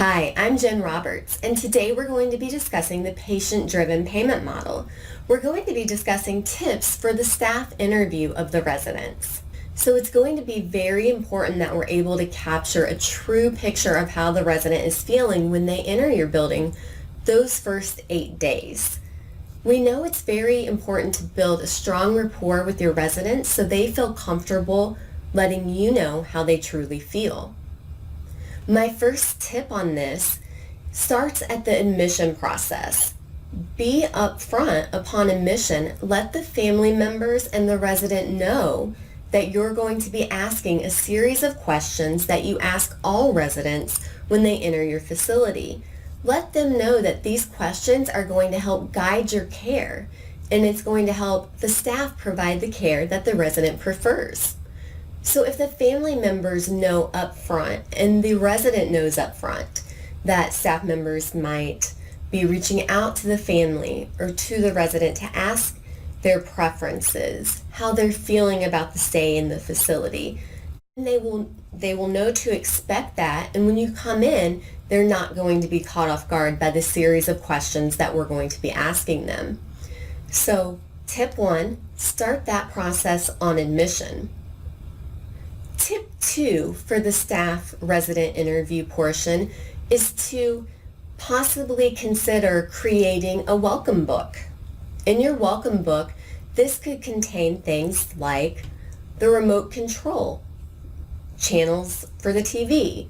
Hi, I'm Jen Roberts, and today we're going to be discussing the patient-driven payment model. We're going to be discussing tips for the staff interview of the residents. So it's going to be very important that we're able to capture a true picture of how the resident is feeling when they enter your building those first 8 days. We know it's very important to build a strong rapport with your residents so they feel comfortable letting you know how they truly feel. My first tip on this starts at the admission process. Be upfront upon admission. Let the family members and the resident know that you're going to be asking a series of questions that you ask all residents when they enter your facility. Let them know that these questions are going to help guide your care, and it's going to help the staff provide the care that the resident prefers. So if the family members know up front and the resident knows up front that staff members might be reaching out to the family or to the resident to ask their preferences, how they're feeling about the stay in the facility, and they will know to expect that, and when you come in, they're not going to be caught off guard by the series of questions that we're going to be asking them. So tip 1, start that process on admission. Tip 2 for the staff resident interview portion is to possibly consider creating a welcome book. In your welcome book, this could contain things like the remote control, channels for the TV,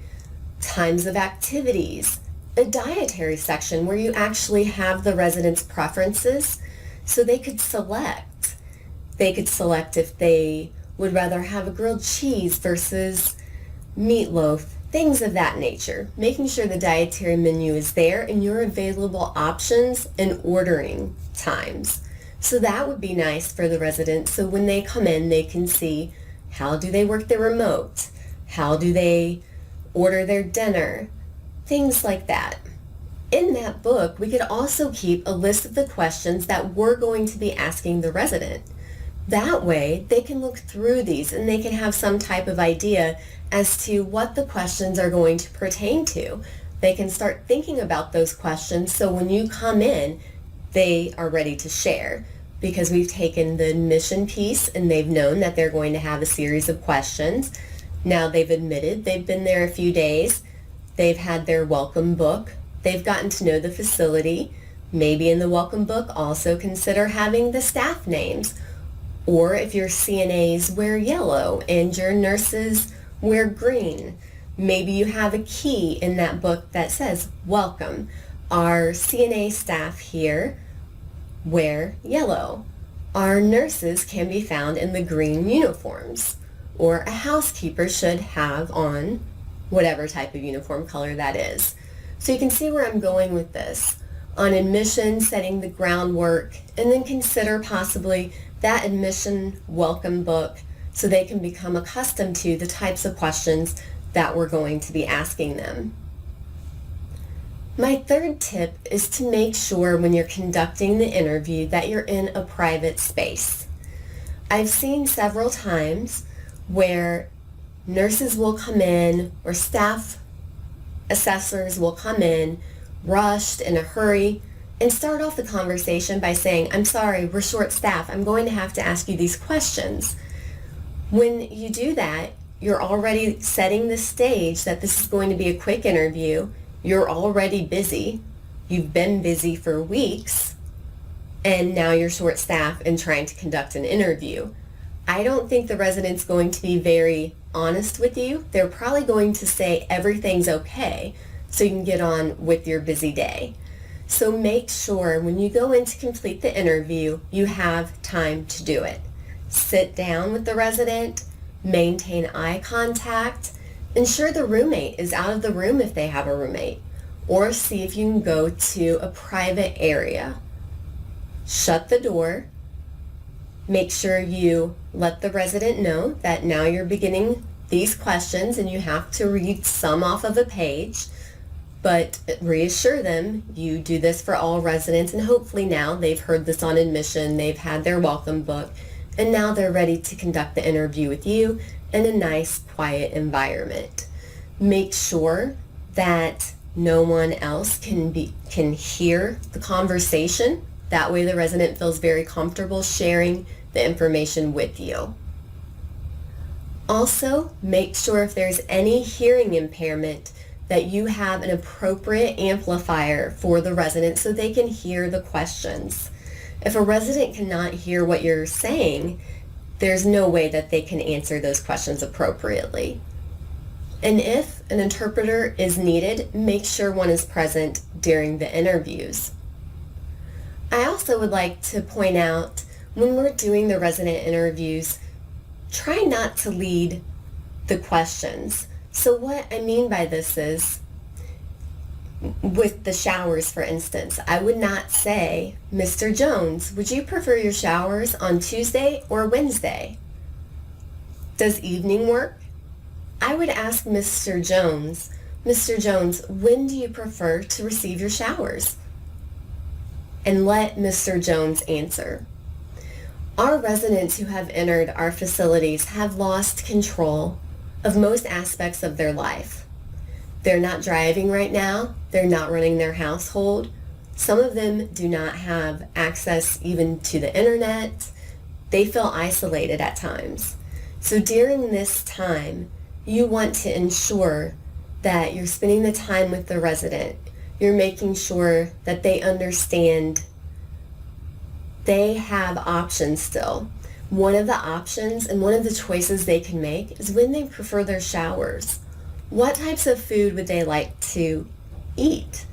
times of activities, a dietary section where you actually have the residents' preferences so they could select. They could select if they would rather have a grilled cheese versus meatloaf, things of that nature. Making sure the dietary menu is there and your available options and ordering times. So that would be nice for the residents. So when they come in, they can see how do they work their remote? How do they order their dinner? Things like that. In that book, we could also keep a list of the questions that we're going to be asking the resident. That way, they can look through these and they can have some type of idea as to what the questions are going to pertain to. They can start thinking about those questions so when you come in, they are ready to share because we've taken the admission piece and they've known that they're going to have a series of questions. Now they've admitted they've been there a few days. They've had their welcome book. They've gotten to know the facility. Maybe in the welcome book also consider having the staff names. Or if your CNAs wear yellow and your nurses wear green, maybe you have a key in that book that says, welcome. Our CNA staff here wear yellow. Our nurses can be found in the green uniforms. Or a housekeeper should have on whatever type of uniform color that is. So you can see where I'm going with this. On admission, setting the groundwork, and then consider possibly that admission welcome book so they can become accustomed to the types of questions that we're going to be asking them. My third tip is to make sure when you're conducting the interview that you're in a private space. I've seen several times where nurses will come in or staff assessors will come in rushed in a hurry and start off the conversation by saying, I'm sorry, we're short-staffed. I'm going to have to ask you these questions. When you do that, you're already setting the stage that this is going to be a quick interview. You're already busy. You've been busy for weeks, and now you're short-staffed and trying to conduct an interview. I don't think the resident's going to be very honest with you. They're probably going to say everything's okay so you can get on with your busy day. So make sure when you go in to complete the interview, you have time to do it. Sit down with the resident, maintain eye contact, ensure the roommate is out of the room if they have a roommate, or see if you can go to a private area. Shut the door. Make sure you let the resident know that now you're beginning these questions and you have to read some off of a page. But reassure them you do this for all residents, and hopefully now they've heard this on admission, they've had their welcome book, and now they're ready to conduct the interview with you in a nice, quiet environment. Make sure that no one else can hear the conversation. That way the resident feels very comfortable sharing the information with you. Also, make sure if there's any hearing impairment that you have an appropriate amplifier for the resident so they can hear the questions. If a resident cannot hear what you're saying, there's no way that they can answer those questions appropriately. And if an interpreter is needed, make sure one is present during the interviews. I also would like to point out, when we're doing the resident interviews, try not to lead the questions. So what I mean by this is, with the showers, for instance, I would not say, "Mr. Jones, would you prefer your showers on Tuesday or Wednesday? Does evening work?" I would ask Mr. Jones, "Mr. Jones, when do you prefer to receive your showers?" And let Mr. Jones answer. Our residents who have entered our facilities have lost control of most aspects of their life. They're not driving right now. They're not running their household. Some of them do not have access even to the internet. They feel isolated at times. So during this time, you want to ensure that you're spending the time with the resident. You're making sure that they understand they have options still. One of the options and one of the choices they can make is when they prefer their showers. What types of food would they like to eat?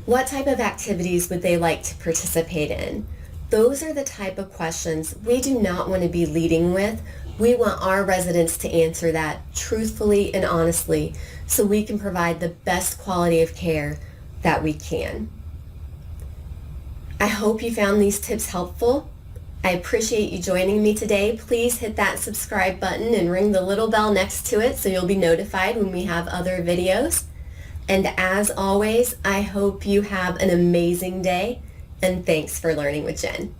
What type of activities would they like to participate in? Those are the type of questions we do not want to be leading with. We want our residents to answer that truthfully and honestly so we can provide the best quality of care that we can. I hope you found these tips helpful. I appreciate you joining me today. Please hit that subscribe button and ring the little bell next to it so you'll be notified when we have other videos. And as always, I hope you have an amazing day, and thanks for learning with Jen.